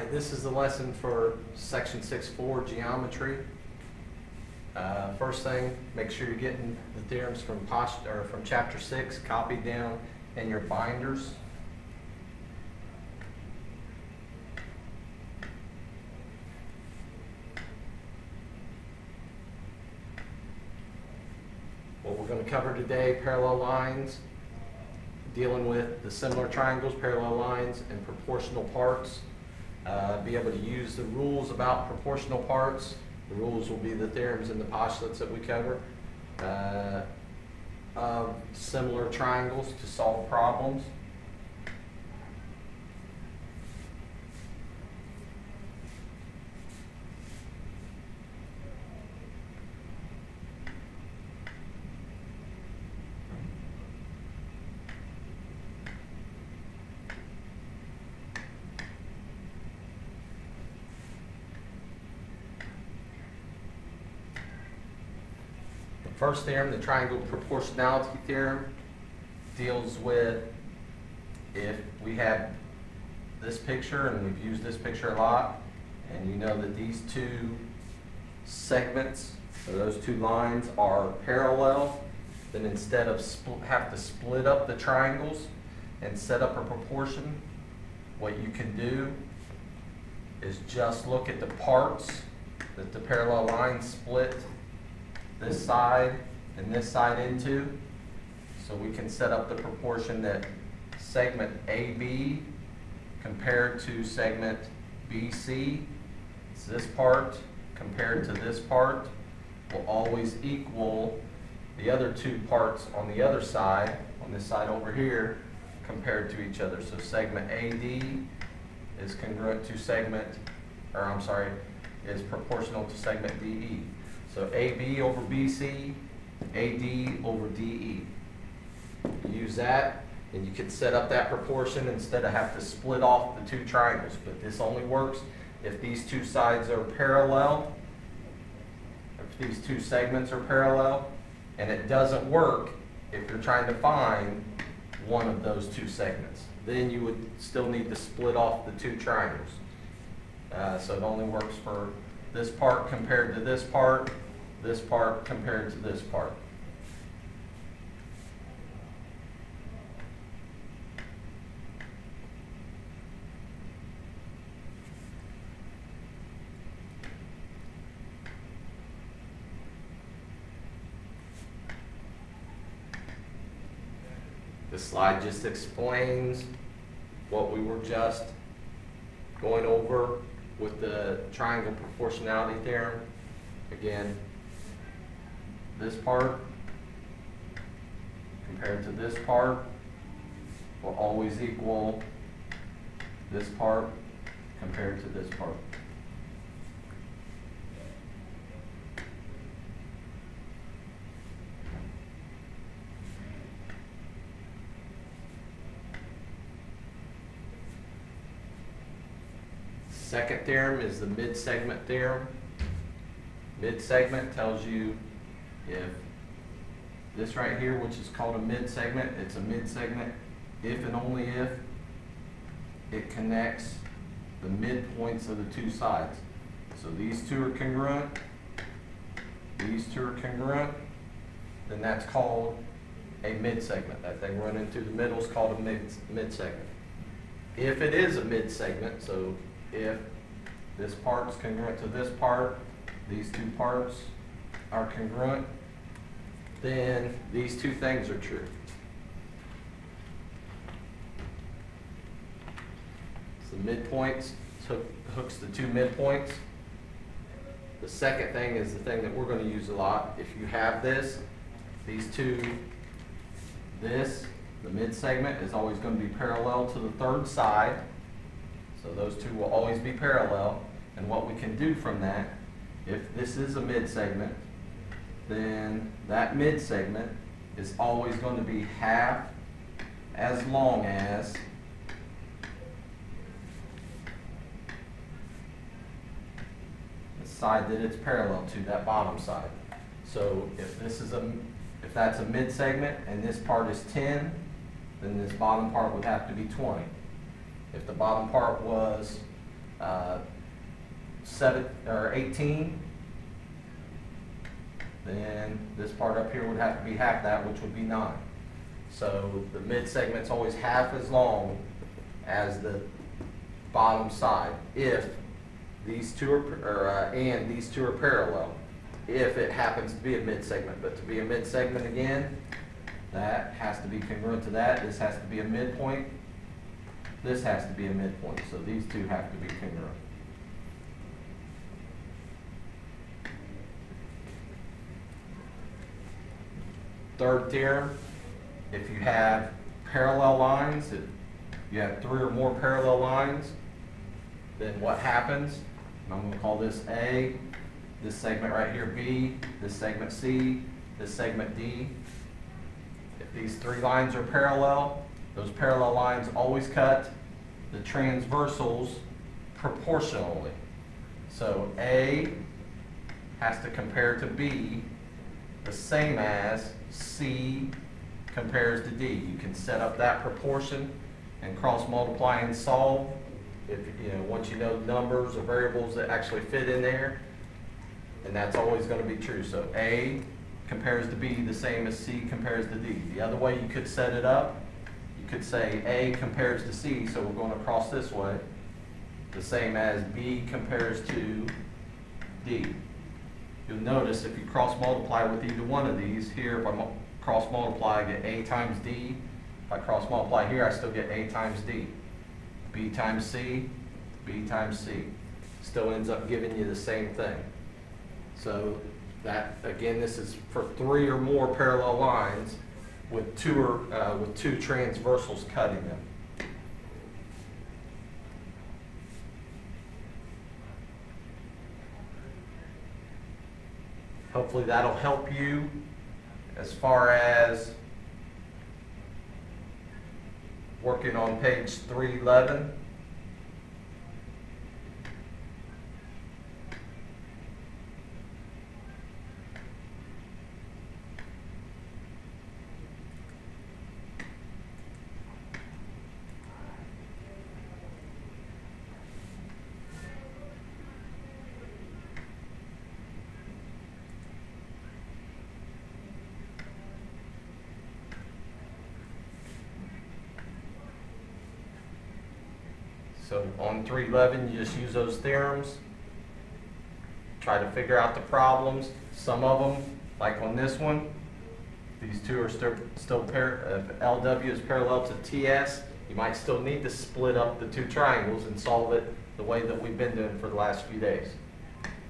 Alright, this is the lesson for section 6.4 geometry. First thing, make sure you're getting the theorems from chapter 6 copied down in your binders. What we're going to cover today, parallel lines, dealing with the similar triangles, parallel lines, and proportional parts. Be able to use the rules about proportional parts. The rules will be the theorems and the postulates that we cover of similar triangles to solve problems. First theorem, the triangle proportionality theorem, deals with if we have this picture, and we've used this picture a lot, and you know that these two segments, or those two lines, are parallel, then instead of have to split up the triangles and set up a proportion, what you can do is just look at the parts that the parallel lines split this side and this side into. So we can set up the proportion that segment AB compared to segment BC, so this part compared to this part, will always equal the other two parts on the other side, on this side over here, compared to each other. So segment AD is congruent to segment, or I'm sorry, is proportional to segment DE. So AB over BC, AD over DE. Use that, and you can set up that proportion instead of have to split off the two triangles. But this only works if these two sides are parallel, if these two segments are parallel, and it doesn't work if you're trying to find one of those two segments. Then you would still need to split off the two triangles. So it only works for this part compared to this part compared to this part. This slide just explains what we were just going over with the triangle proportionality theorem. Again, this part compared to this part will always equal this part compared to this part. Second theorem is the mid-segment theorem. Mid-segment tells you if this right here, which is called a mid-segment, it's a mid-segment if and only if it connects the midpoints of the two sides. So these two are congruent, these two are congruent, then that's called a mid-segment. That thing running through the middle is called a mid-segment. If it is a mid-segment, so if this part is congruent to this part, these two parts are congruent, then these two things are true. So the midpoints hooks the two midpoints. The second thing is the thing that we're going to use a lot. If you have this, these two, the mid-segment is always going to be parallel to the third side. So those two will always be parallel. And what we can do from that, if this is a mid-segment, then that mid-segment is always going to be half as long as the side that it's parallel to, that bottom side. So if that's a mid-segment and this part is 10, then this bottom part would have to be 20. If the bottom part was or 18, then this part up here would have to be half that, which would be 9. So the mid segment's always half as long as the bottom side if these two are, and these two are parallel, if it happens to be a mid segment. But to be a mid segment again, that has to be congruent to that. This has to be a midpoint. This has to be a midpoint. So these two have to be congruent. Third theorem, if you have parallel lines, if you have 3 or more parallel lines, then what happens? I'm going to call this A, this segment right here B, this segment C, this segment D. If these 3 lines are parallel, those parallel lines always cut the transversals proportionally. So A has to compare to B the same as C compares to D. You can set up that proportion and cross multiply and solve. If once you know numbers or variables that actually fit in there, and that's always going to be true. So A compares to B the same as C compares to D. The other way you could set it up, you could say A compares to C, so we're going to cross this way, the same as B compares to D. You'll notice if you cross multiply with either one of these, here if I cross multiply I get A times D. If I cross multiply here I still get A times D. B times C, B times C. Still ends up giving you the same thing. So that, again, this is for 3 or more parallel lines with two transversals cutting them. Hopefully that'll help you as far as working on page 311. So on 311, you just use those theorems, try to figure out the problems. Some of them, like on this one, these two are still if LW is parallel to TS, you might still need to split up the 2 triangles and solve it the way that we've been doing for the last few days.